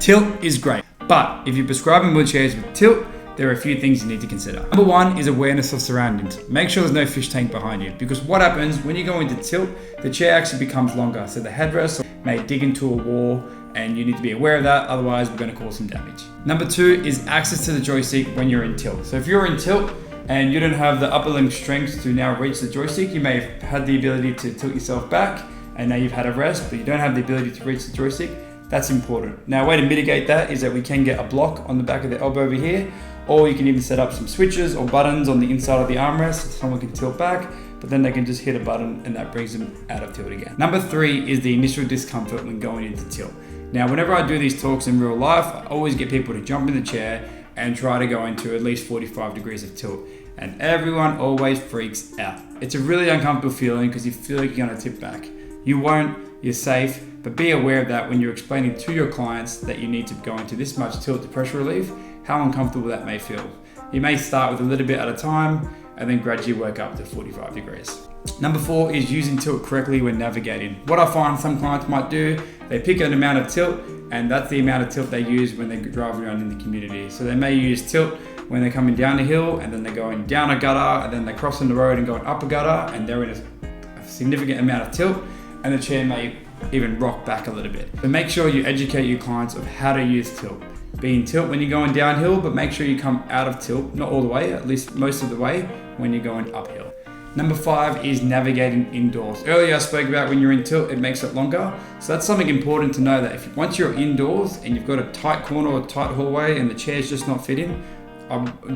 Tilt is great, but if you're prescribing wheelchairs with tilt, there are a few things you need to consider. Number one is awareness of surroundings. Make sure there's no fish tank behind you, because what happens when you go into tilt, the chair actually becomes longer. So the headrest may dig into a wall, and you need to be aware of that, otherwise we're gonna cause some damage. Number two is access to the joystick when you're in tilt. So if you're in tilt and you don't have the upper limb strength to now reach the joystick, you may have had the ability to tilt yourself back, and now you've had a rest, but you don't have the ability to reach the joystick. That's important. Now, a way to mitigate that is that we can get a block on the back of the elbow over here, or you can even set up some switches or buttons on the inside of the armrest so someone can tilt back, but then they can just hit a button and that brings them out of tilt again. Number three is the initial discomfort when going into tilt. Now, whenever I do these talks in real life, I always get people to jump in the chair and try to go into at least 45 degrees of tilt. And everyone always freaks out. It's a really uncomfortable feeling because you feel like you're gonna tip back. You won't, you're safe, but be aware of that when you're explaining to your clients that you need to go into this much tilt to pressure relief, how uncomfortable that may feel. You may start with a little bit at a time and then gradually work up to 45 degrees. Number four is using tilt correctly when navigating. What I find some clients might do, they pick an amount of tilt, and that's the amount of tilt they use when they drive around in the community. So they may use tilt when they're coming down a hill, and then they're going down a gutter, and then they're crossing the road and going up a gutter, and they're in a significant amount of tilt, and the chair may even rock back a little bit. But make sure you educate your clients of how to use tilt. Be in tilt when you're going downhill, but make sure you come out of tilt, not all the way, at least most of the way, when you're going uphill. Number five is navigating indoors. Earlier I spoke about when you're in tilt, it makes it longer. So that's something important to know, that once you're indoors and you've got a tight corner or tight hallway and the chair's just not fitting,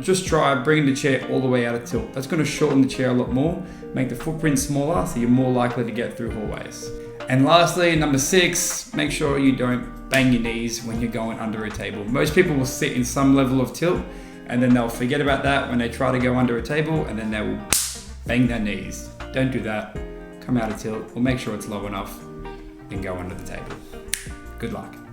just try bringing the chair all the way out of tilt. That's going to shorten the chair a lot more, make the footprint smaller, so you're more likely to get through hallways. And lastly, number six, make sure you don't bang your knees when you're going under a table. Most people will sit in some level of tilt and then they'll forget about that when they try to go under a table, and then they will bang their knees. Don't do that. Come out of tilt, or make sure it's low enough, then go under the table. Good luck.